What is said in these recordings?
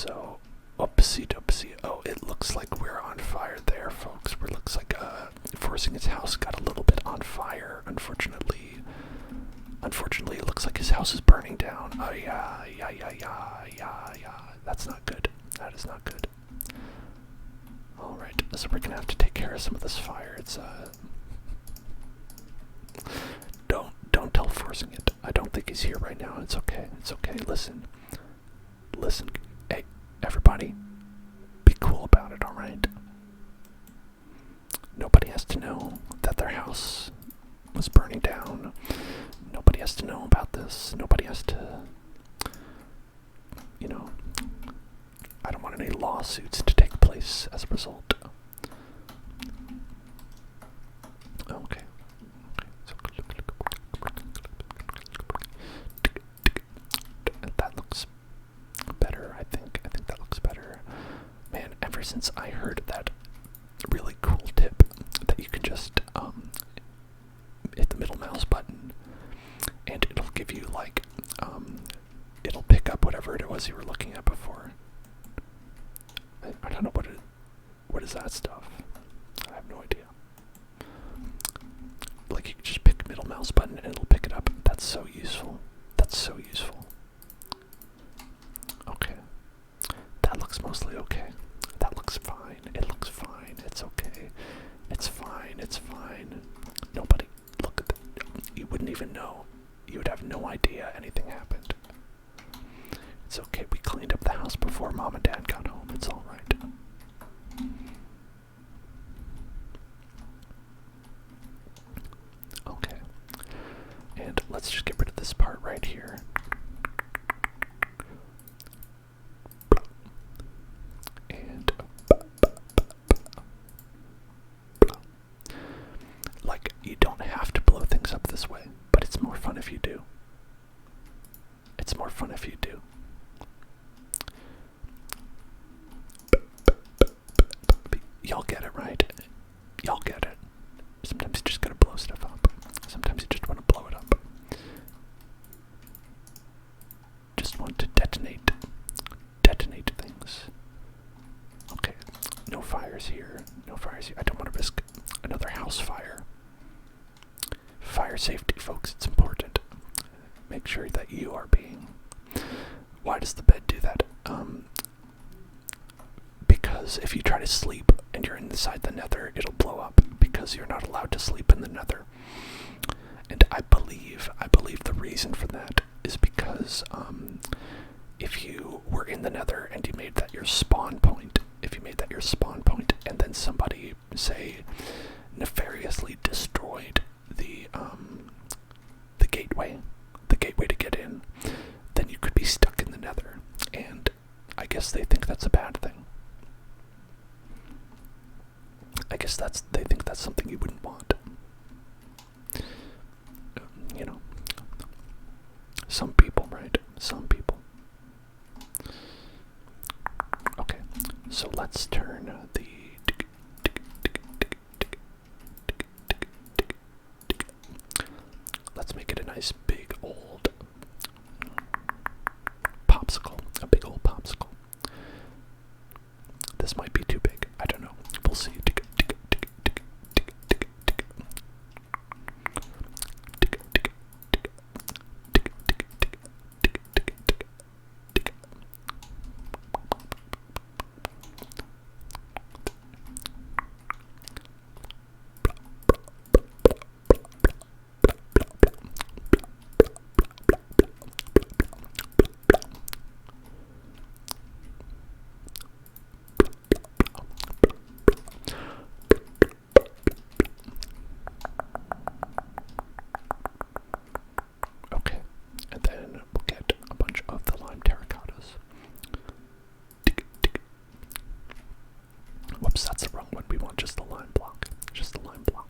So, oopsie doopsie. Oh, it looks like we're on fire there, folks. It looks like forcing his house got a little bit on fire, unfortunately. Unfortunately, it looks like his house is burning down. Oh, yeah. That's not good. That is not good. Alright, so we're gonna have to take care of some of this fire. It's, Don't tell forcing it. I don't think he's here right now. It's okay. It's okay. Listen. Listen. Hey, everybody. Be cool about it, alright? Nobody has to know that their house was burning down. Nobody has to know about this. Nobody has to, you know, I don't want any lawsuits to take place as a result. Okay. That looks better, I think. I think that looks better. Man, ever since I heard that really cool tip that you can just hit the middle mouse button and it'll give you like it'll pick up whatever it was you were looking at before. I don't know what is that stuff. I have no idea. Like you can just pick middle mouse button and it'll pick it up. That's so useful. That's so useful. Okay. That looks mostly okay. That looks fine. It looks fine. It's okay. It's fine. It's fine. Nobody, look at that. You wouldn't even know. You would have no idea anything happened. It's okay. We cleaned up the house before Mom and Dad got home. It's all right. Okay. And let's just get rid of this part right here. And like, you don't have to blow things up this way, but it's more fun if you do. It's more fun if you do. Y'all get it, right? Y'all get it. Sometimes you just gotta blow stuff up. Sometimes you just want to blow it up. Just want to detonate things. Okay, no fires here. No fires here. I don't want to risk another house fire. Fire safety, folks, it's important. Make sure that you are being... Why does the bed do that? Because if you try to sleep and you're inside the nether, it'll blow up because you're not allowed to sleep in the nether. And I believe the reason for that is because if you were in the nether and you made that your spawn point, and then somebody, say, nefariously destroyed the gateway to get in, then you could be stuck in the nether. And I guess they think that's a bad thing. I guess they think that's something you wouldn't want. You know, some people, right? Some people. Okay, so let's turn the let's make it a nice big old popsicle. A big old popsicle. This might be too big. I don't know. We'll see. Whoops, that's the wrong one. We want just the lime block. Just the lime block.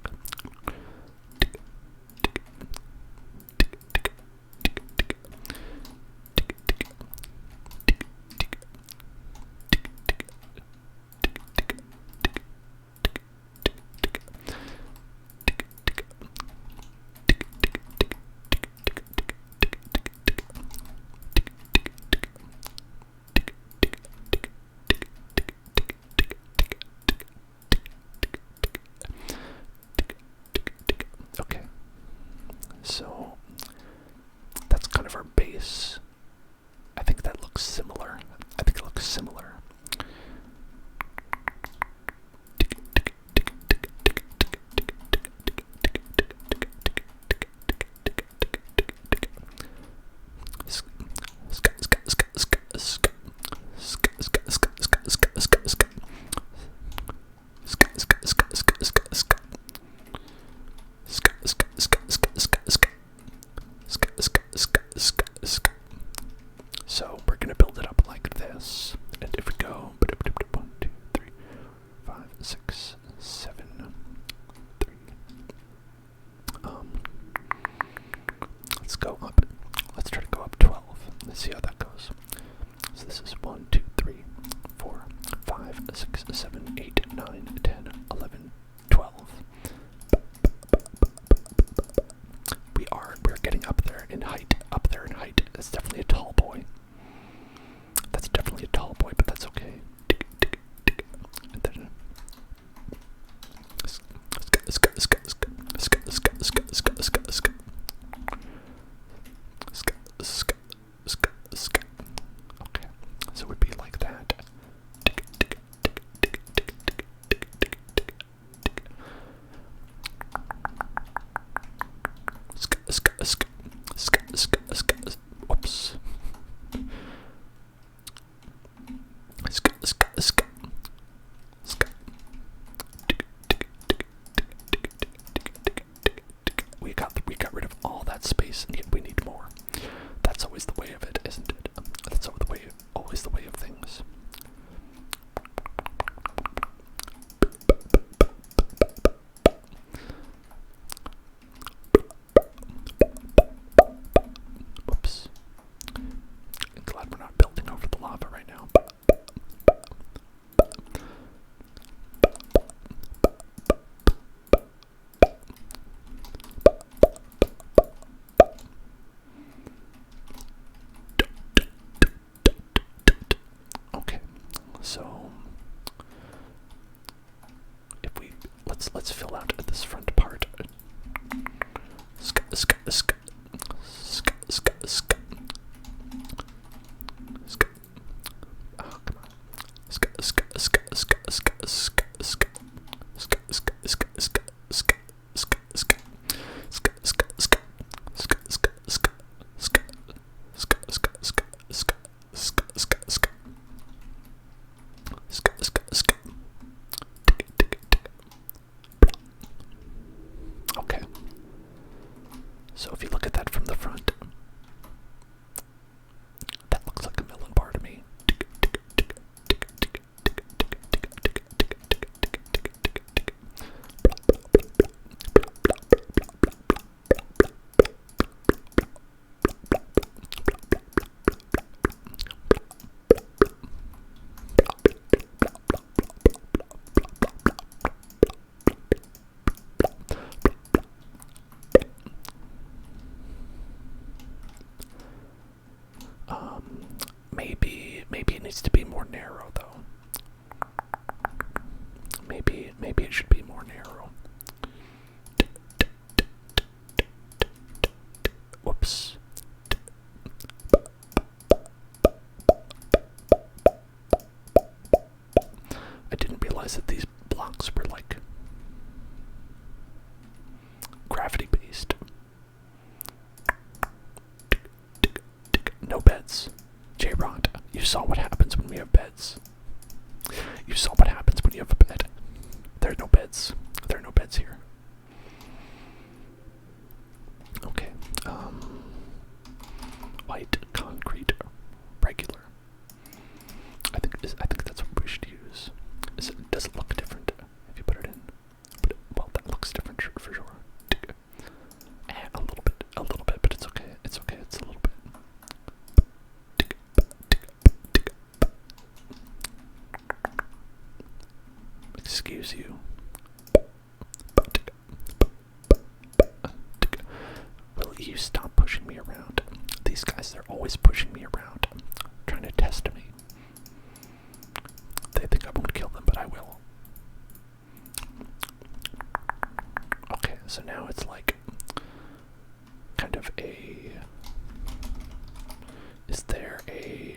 looks similar. I think it looks similar. So we're gonna build it up like this, and if we go 1, 2, 3, 5, 6, 7, 3. Let's go up. Let's try to go up 12. Let's see how that goes. So this is 1, 2, 3, 4, 5, 6, 7, 8, 9, 10, 11, 12. We're getting up there in height. Up there in height. That's definitely a tall boy. That's definitely a tall boy, but that's okay. And then okay, so it would be like that. Whoops. We got rid of all that space, and yet we need more. That's always the way of it, isn't it? That's always the way of things. Whoops. I'm glad we're not building over the lava right now. Okay, so if we let's fill out this front part. Oh, come on. Okay. So if you look at that from the front, that looks like a melon bar to me. Maybe it needs to be more narrow though. Maybe it should be more narrow. Whoops. I didn't realize that these blocks were like gravity based. No beds. J-Rod, you saw what happens when we have beds. You saw what happens when you have a bed. There are no beds. There are no beds here. Okay. White, concrete, regular. I think that's what we should use. Does it look different if you put it in? Well, that looks different for sure. A little bit, but it's okay. It's okay. It's a little bit. Excuse you. Will you stop pushing me around? These guys, they're always pushing me around, trying to test me. They think I won't kill them, but I will. Okay, so now it's like kind of a... Is there a...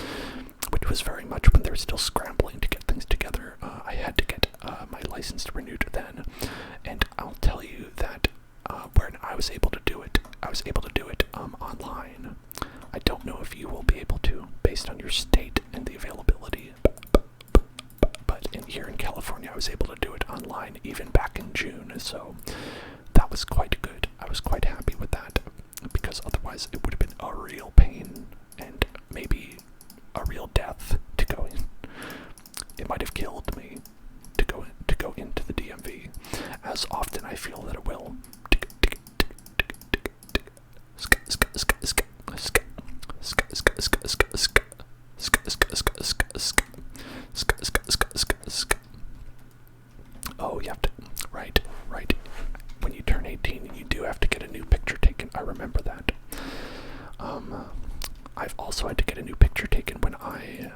based on your state and the availability. But here in California, I was able to do it online even back in June, so that was quite good. I was quite happy with that, because otherwise it would have been a real pain and maybe a real death to go in. It might have killed me to go into the DMV, as often I feel that it will. Oh, you have to, right. When you turn 18, you do have to get a new picture taken. I remember that. I've also had to get a new picture taken when I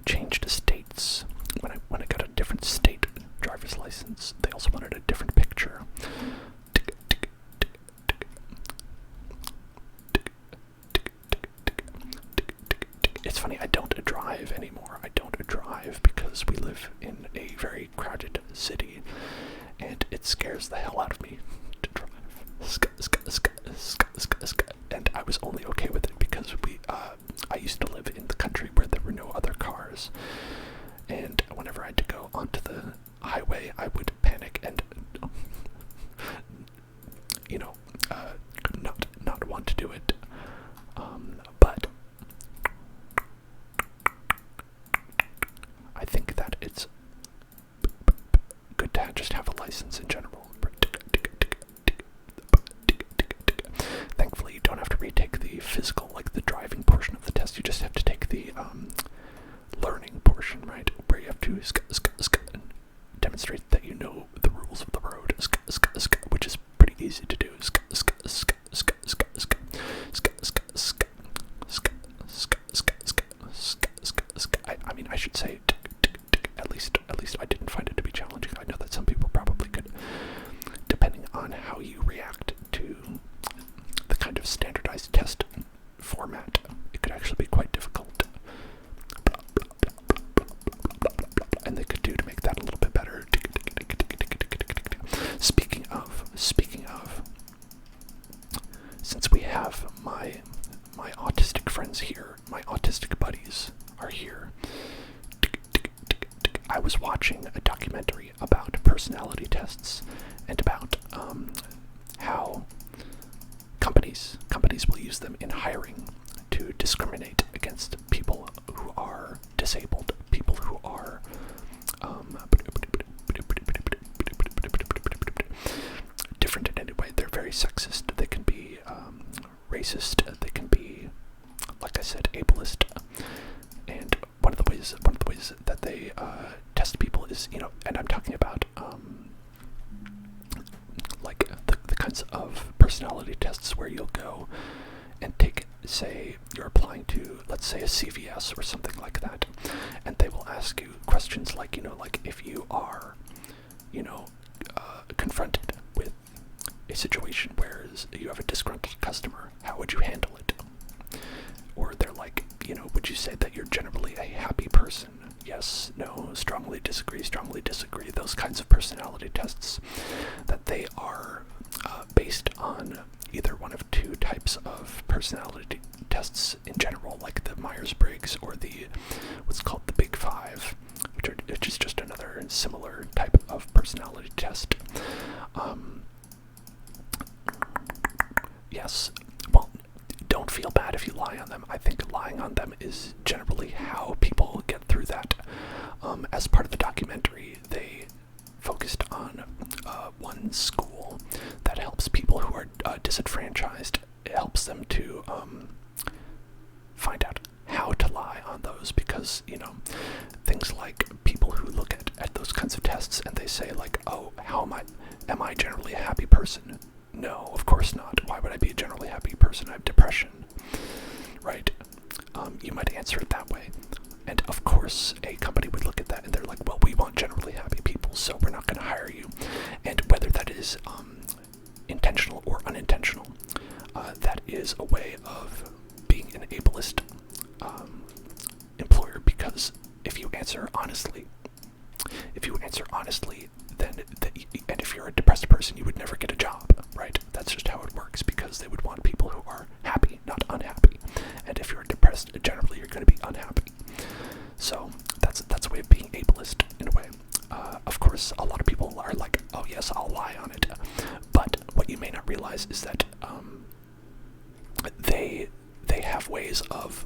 changed states. When I got a different state driver's license, they also wanted a different picture. It's funny, I don't drive anymore. I don't drive because we live in a very crowded city, and it scares the hell out of me to drive. And I was only okay with it because I used to live in the country where there were no other cars, and whenever I had to go onto the highway, I would panic and, not want to do it. But I think that it's good to just have a license in general. Thankfully, you don't have to retake the physical, like the driving portion of the test. You just have to take the learning portion, right? Where you have to demonstrate that you know the rules of the road, which is pretty easy to do. I mean, I should say, at least I didn't find it to be challenging. I know that some people probably could, depending on how you react to the kind of standardized test format. It could actually be quite difficult. And they could do to make that a little bit better. Speaking of, since we have my autistic friends here, my autistic buddies are here, I was watching a documentary about personality tests and about how companies will use them in hiring to discriminate against people who are disabled, people who are different in any way. They're very sexist. They can be racist. They can be, like I said, ableist. And one of the ways that they test people is, and I'm talking about like the kinds of personality tests where you'll go and take, say, you're applying to, let's say, a CVS or something like that, and they will ask you questions like, like if you are, confronted with a situation where you have a disgruntled customer, how would you handle it? Or they're like, would you say that you're generally a happy person? Yes, no, strongly disagree, those kinds of personality tests, that they are based on either one of two types of personality tests in general, like the Myers-Briggs or what's called the Big Five, which is just another similar type of personality test. Yes, well, don't feel bad if you lie on them. I think lying on them is generally how people get through that. As part of the documentary, they focused on one school that helps people who are disenfranchised. It helps them to find out how to lie on those, because, things like people who look at those kinds of tests and they say like, oh, am I generally a happy person? No, of course not. Why would I be a generally happy person? I have depression, right? You might answer it that way. And of course, a company would look at that and they're like, well, we want generally happy people, so we're not going to hire you. And whether that is intentional or unintentional, that is a way of being an ableist employer, because if you answer honestly, then and if you're a depressed person, you would never get a job, right? That's just how it works, because they would want people who are happy, not unhappy. ways of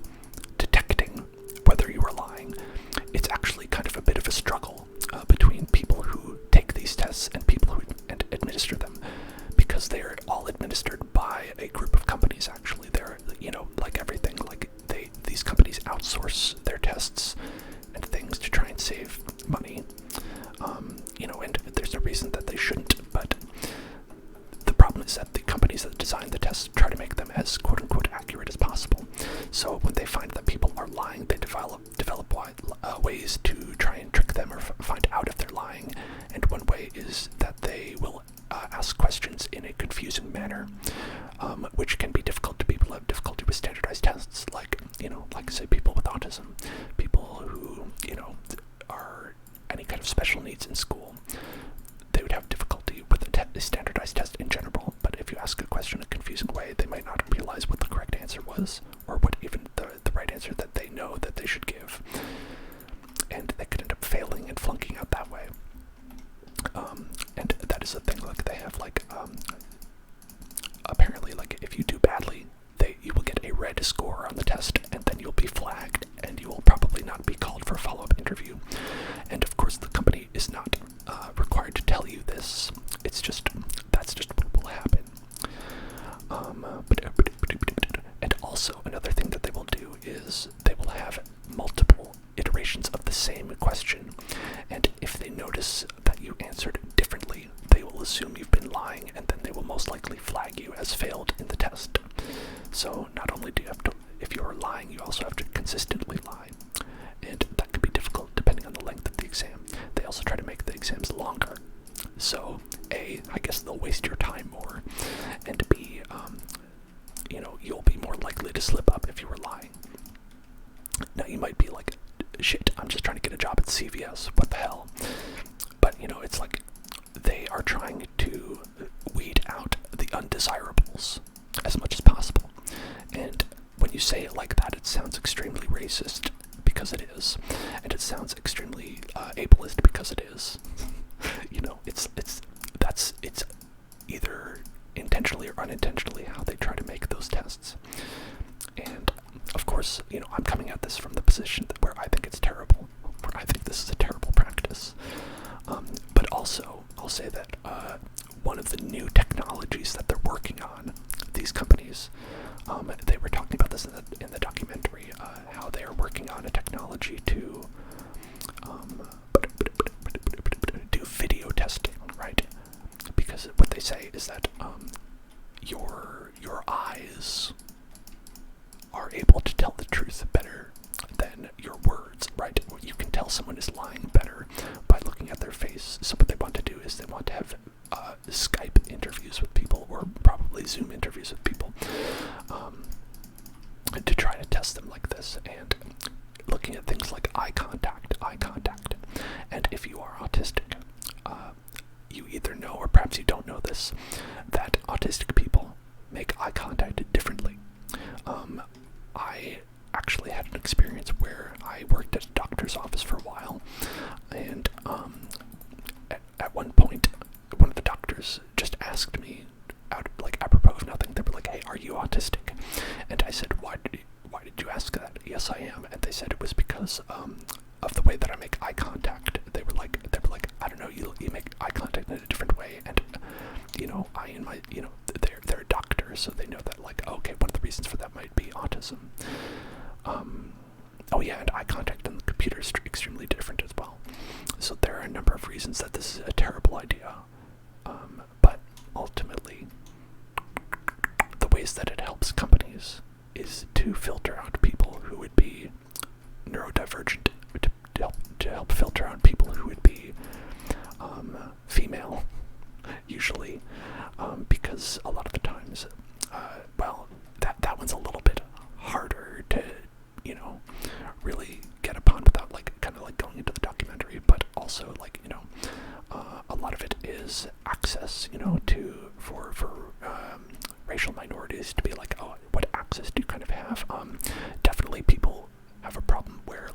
detecting whether you are lying. It's actually kind of a bit of a struggle between people who take these tests and people who administer them, because they're all administered by a group of companies. Actually, they're, like everything, like these companies outsource their tests and things to try and save money. And there's no reason that they shouldn't, but the problem is that the companies that design the tests try to make them as quote-unquote accurate as possible. So when they find that people are lying, they develop ways to try and trick them or find out if they're lying. And one way is that they will ask questions in a confusing manner, which can be difficult to people who have difficulty with standardized tests, like say people with autism, people who, are any kind of special needs in school. They would have difficulty with a standardized test in general, but if you ask a question in a confusing way, they might not realize what the correct answer was, or what even the right answer that they know that they should give. And they could end up failing and flunking out that way. And that is a thing, like they have apparently, like if you do badly, you will get a red score on the test, and then you'll be flagged, and you will probably not be called for a follow-up interview. And of course, the company is not required to tell you this. That's just what will happen. And also, another thing that they will do is they will have multiple iterations of the same question, and if they notice that you answered differently, they will assume you've been lying, and then they will most likely flag you as failed in the test. So not only do you have to, if you're lying, you also have to consistently lie, and that can be difficult depending on the length of the exam. They also try to make the exams longer, so A, I guess they'll waste your time more, and B, you'll be more likely to slip up if you were lying. Now you might be like, shit, I'm just trying to get a job at CVS, what the hell? But it's like they are trying to weed out the undesirables as much as possible. And when you say it like that, it sounds extremely racist, because it is, and it sounds extremely ableist, because it is. It's either intentionally or unintentionally how they try to make those tests. And of course, I'm coming at this from the position where I think it's terrible, where I think this is a terrible practice. But also, I'll say that one of the new technologies that they're working on, these companies, they were talking about this in the documentary, how they are working on a technology to do video testing, right? Because what they say is that your eyes are able to tell the truth better than your words, right? You can tell someone is lying better by looking at their face. So what they want to do is they want to have Skype interviews with people, or probably Zoom interviews with people, to try to test them like this, and looking at things like eye contact. And if you are autistic, you either know, or perhaps you don't know this, that autistic people make eye contact differently. I actually had an experience where I worked at a doctor's office for a while, and at one point, one of the doctors just asked me, apropos of nothing, they were like, "Hey, are you autistic?" And I said, why did you ask that? "Yes, I am." And they said it was because of the way that I make eye contact. They were like, I don't know, you make eye contact in a different way, and they're a doctor, so they know that, like, okay, one of the reasons for that might be autism. Oh yeah, and eye contact on the computer is extremely different as well. So there are a number of reasons that this is a terrible idea. But ultimately, the ways that it helps companies is to filter out people who would be neurodivergent, to help filter out people who would be female, usually, because a lot of the times, that one's a little bit harder to, really get upon without, kind of going into the documentary, but also, a lot of it is access, for racial minorities to be like, oh, what access do you kind of have? Definitely people have a problem where,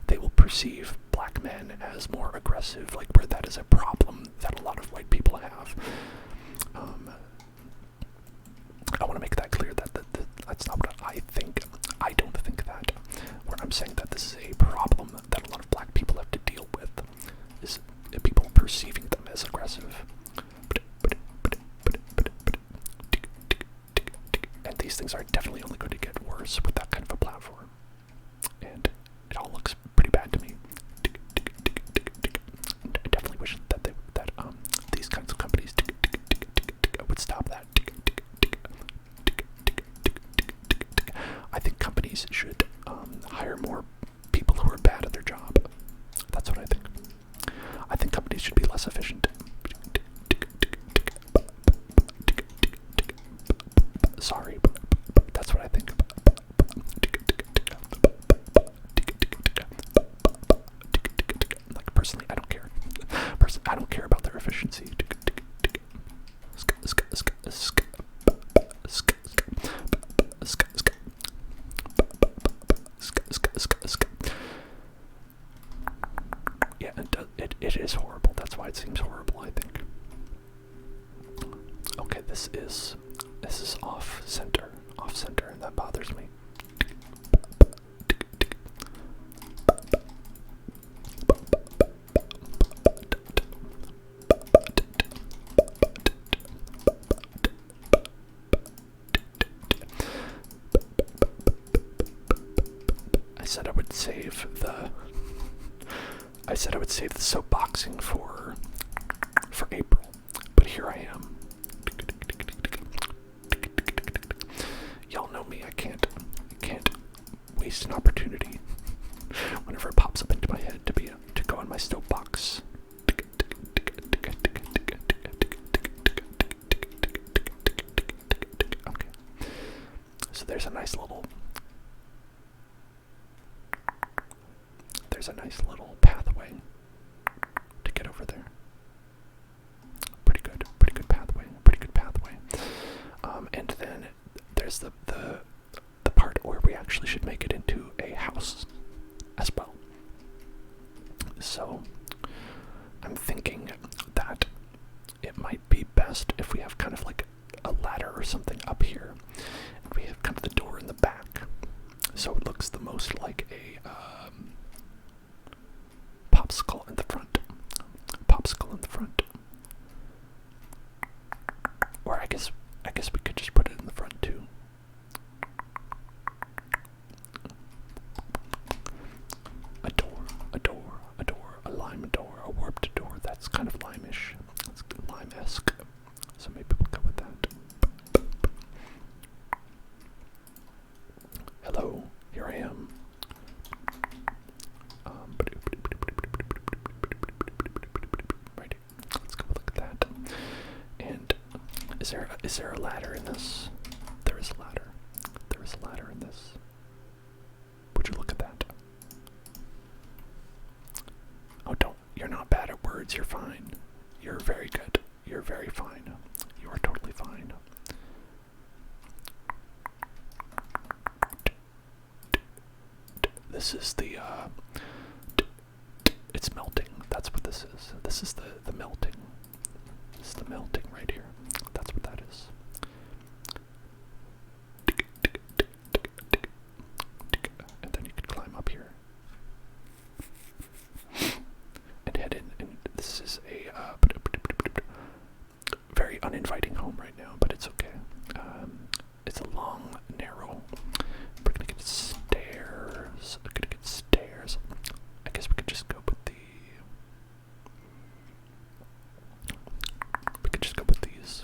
they will perceive black men as more aggressive, where that is a problem that a lot of white people have. I want to make that clear that that's not what I think. And these things are definitely only going to get worse with that kind of a platform. And it all looks pretty bad to me. I definitely wish that these kinds of companies would stop that. I think companies should hire more people who are bad at their job. That's what I think. I think companies should be less efficient. Sorry, but that's what I think. Like, personally, I don't care. I don't care about their efficiency. Yeah, it is horrible. That's why it seems horrible, I think. Okay, this is off center, and that bothers me. I said I would save the soapboxing for April, but here I am. Y'all know me. I can't waste an opportunity whenever it pops up into my head to go on my soapbox. Okay, so there's a nice little pathway to get over there. Pretty good pathway. And then there's the part where we actually should make it into a house as well. So I'm thinking that it might be best if we have kind of like a ladder or something up here, and we have kind of the door in the back, so it looks the most like a popsicle in the front. Or I guess we could just put it in the front too. A door, a lime door, a warped door. That's kind of lime-ish. That's lime-esque. So maybe we'll go with that. Hello, here I am. Right, let's go look at that. And is there a ladder in this? There is a ladder. There is a ladder in this. Would you look at that? Oh, you're not bad at words. You're fine. You're very good. You're very fine. You are totally fine. This is the, it's melting. That's what this is. This is the melting. This is the melting right here. That's what that is. And then you can climb up here and head in. And this is a very uninviting home right now, but it's okay. It's a long, narrow. We're gonna get stairs. I guess we could just go with these.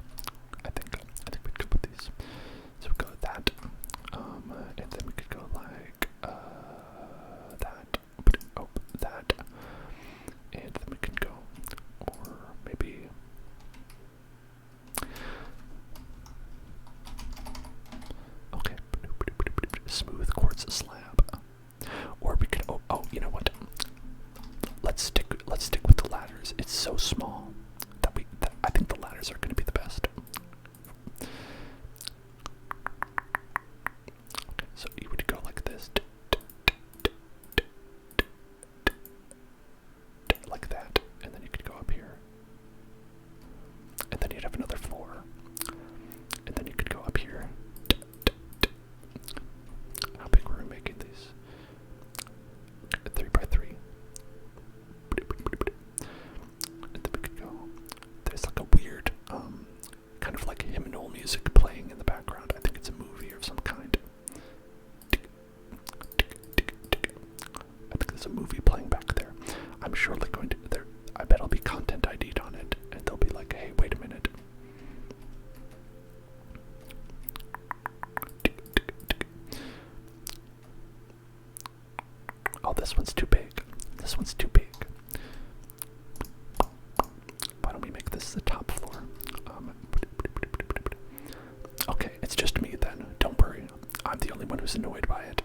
anyone who's annoyed by it.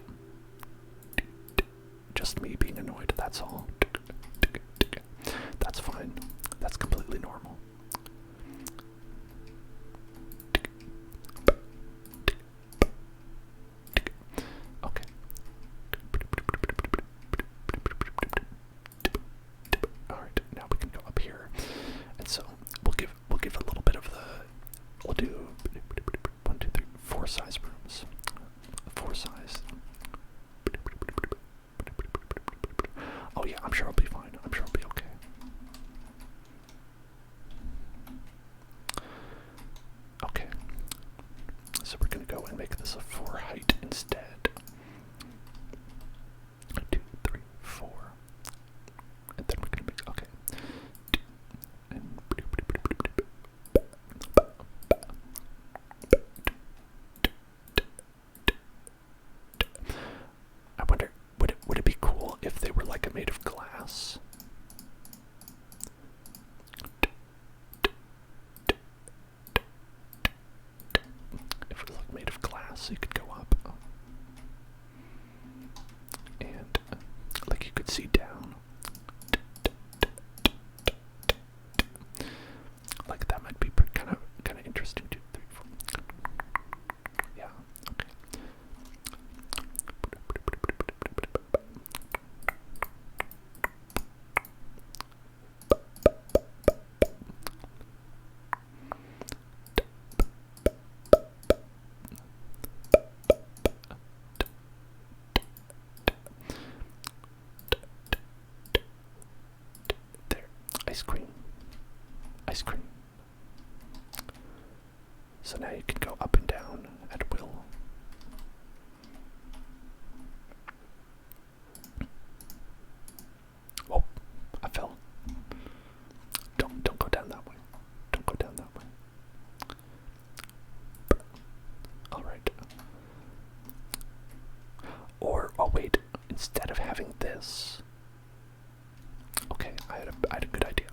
Just me being annoyed, that's all. That's fine. That's completely normal. Okay. Alright, now we can go up here. And so we'll give a little bit of the we'll do 1, 2, 3, 4 size rooms. 4 size. Oh yeah, I'm sure I'll be fine. I'm sure I'll be okay. Okay. So we're gonna go and make this a 4 height instead. 2, 3, 4. And then we're gonna make okay. And I wonder, would it be cool if they were like made of glass? If it was like made of glass, you could go up, and like you could see down. Like that might be kind of interesting. 2, 3, 4. Yeah. Okay. There. Ice cream. Ice cream. So now you can go up and down at will. Whoa, I fell. Don't go down that way. Don't go down that way. Alright. Or, oh wait, instead of having this. Okay, I had a good idea.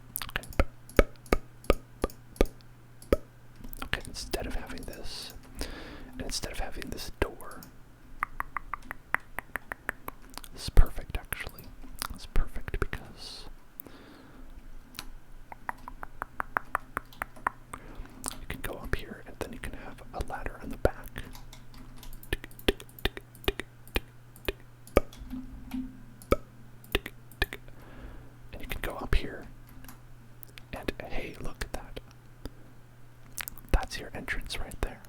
Okay, instead of having this, and instead of having this door, this is perfect actually. It's perfect because you can go up here and then you can have a ladder in the back. And you can go up here and hey, look at that. That's your entrance right there.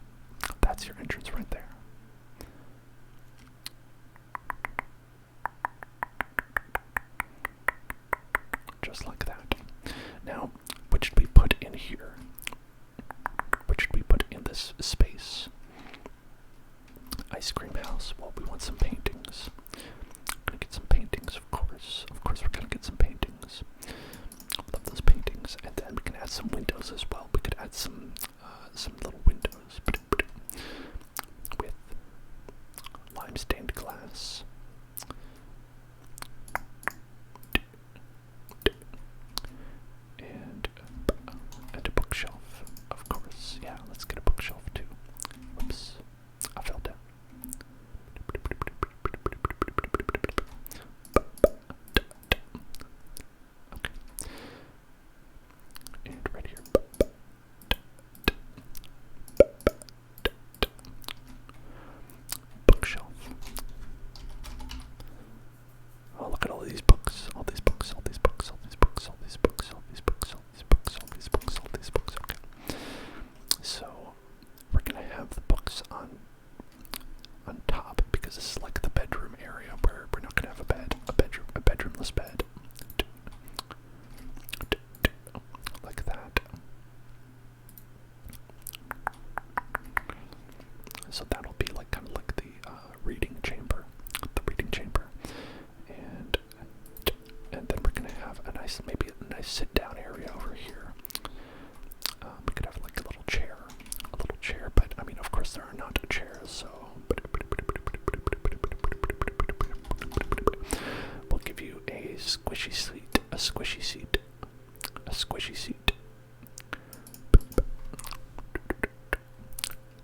That's your entrance right there. Just like that. Now, what should we put in here? What should we put in this space? Ice cream house. Well, we want some paintings. I'm gonna get some paintings, of course. Of course, we're gonna get some paintings. Love those paintings. And then we can add some windows as well. We could add some little windows with lime stained glass. And a bookshelf, of course. Yeah, let's get a bookshelf too. Whoops, I fell down. Okay. And right here. Bookshelf. Oh, look at all these books. All these books, all these books, all these books, all these books, all these books, all these books, all these books, all these books. Okay. So we're gonna have the books on top because this is like the bedroom area where we're not gonna have a bedroomless bed. Like that. So that'll be like kind of like the reading chamber, and then we're gonna have maybe a nice sit down area over here. We could have like a little chair, but I mean, of course, there are not chairs, so we'll give you a squishy seat, a squishy seat.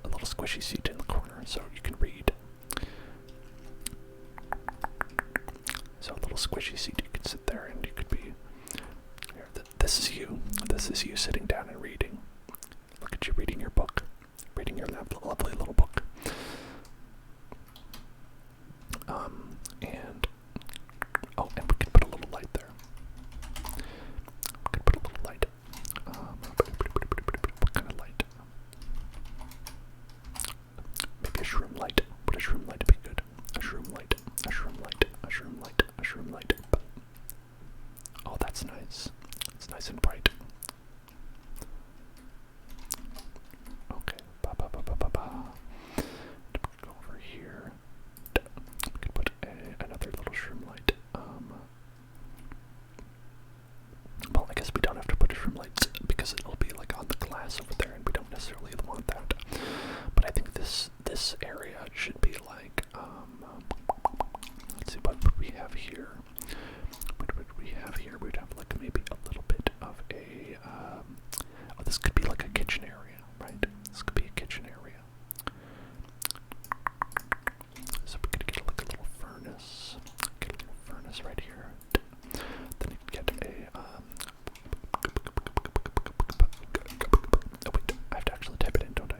A little squishy seat in the corner so you can read. squishy seat. You could sit there and you could be. Here, this is you. This is you sitting down and reading. Look at you reading your book, reading your lovely little book. And oh, and we could put a little light there. We could put a little light. What kind of light? Maybe a shroom light. Would a shroom light be good? A shroom light. A shroom light. A shroom light. A shroom light. Oh, that's nice. It's nice and bright. Okay. Go over here. We could put another little shroom light. Well, I guess we don't have to put a shroom light because it'll be like on the glass over there, and we don't necessarily want that. But I think this area should be like, let's see, what would we have here? What would we have here? We'd have like maybe a little bit of a, oh, this could be like a kitchen area, right? This could be a kitchen area. So we could get like a little furnace. Get a little furnace right here. Then you could get a, oh wait, I have to actually type it in, don't I?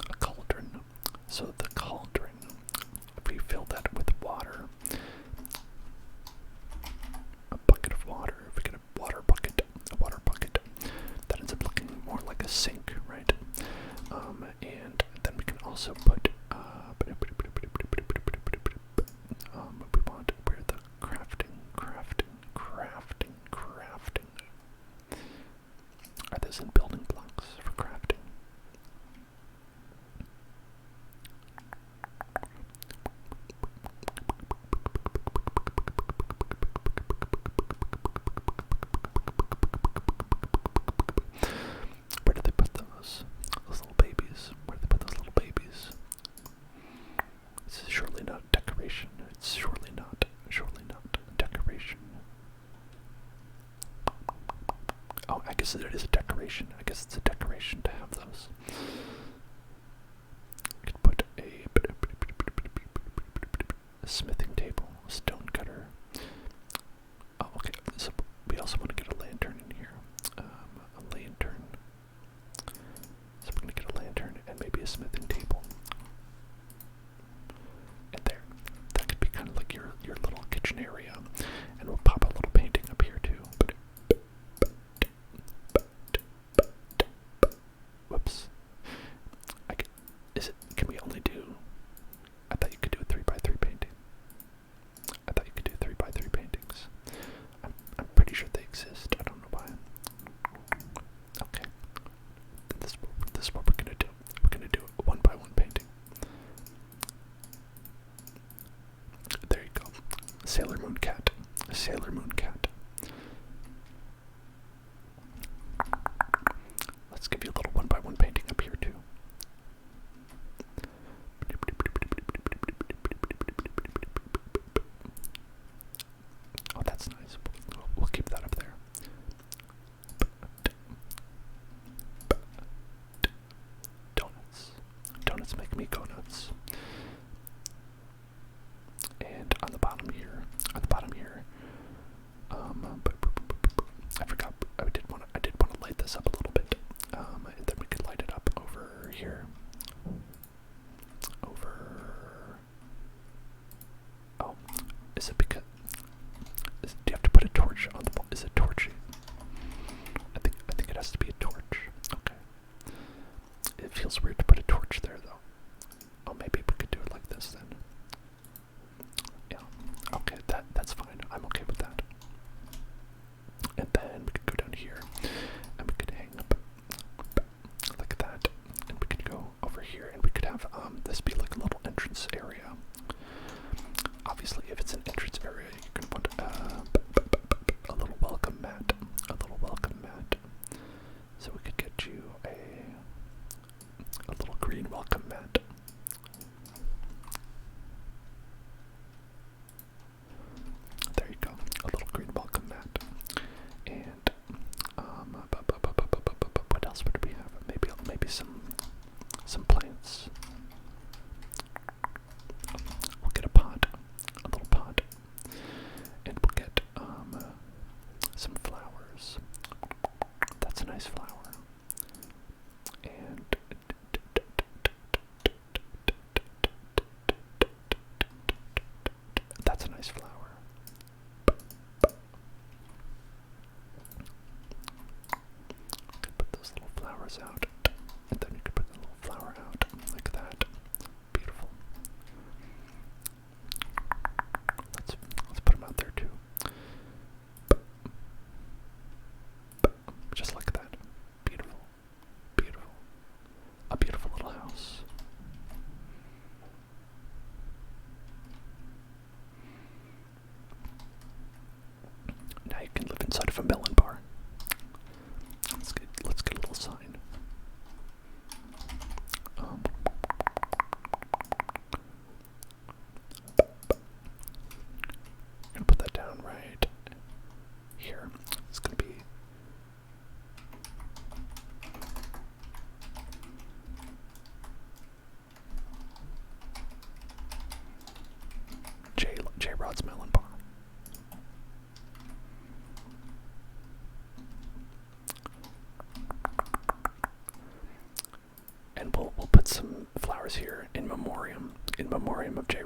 A cauldron. So the cauldron, if we fill that with water, a bucket of water, if we get a water bucket, that ends up looking more like a sink, right? And then we can also put, we want where the crafting. Are those in building blocks for crafting? Where did they put those? Those little babies. Where did they put those little babies? This is surely not decoration. It's surely not decoration. Oh, I guess it is a decoration. I guess it's a decoration to have those. We could put a smithing table, a stone cutter. Oh, okay. So we also want to get a lantern in here. A lantern. So we're going to get a lantern and maybe a smithing table. And there. That could be kind of like your little kitchen area. And we'll pop a little painting up here too. Whoops. Can we only do, I thought you could do a 3x3 painting. I thought you could do 3x3 paintings. I'm pretty sure they exist. I don't know why. Okay. This is what we're gonna do. We're gonna do a 1x1 painting. There you go. Sailor Moon Cat. Sailor Moon Cat. Let's give you a little 1x1 painting up here too. Oh, that's nice. We'll keep that up there. Donuts. Donuts make me go nuts. And on the bottom here, I forgot. I did want to light this up a little bit, and then we could light it up over here. Oh, is it because? Do you have to put a torch on the wall? Is it torchy? I think it has to be a torch. Okay. It feels weird to put a torch there though. Oh, maybe we could do it like this then. Yeah. Okay, that's fine. I'm okay with that. And then we could go down here, and we could hang up like that, and we could go over here, and we could have this be like a little entrance area. Obviously, if it's an entrance area, you're gonna want a little welcome mat, So we could get you a little green welcome mat. There you go, a little green welcome mat. And what else would we have? Maybe some plants. memoriam of J.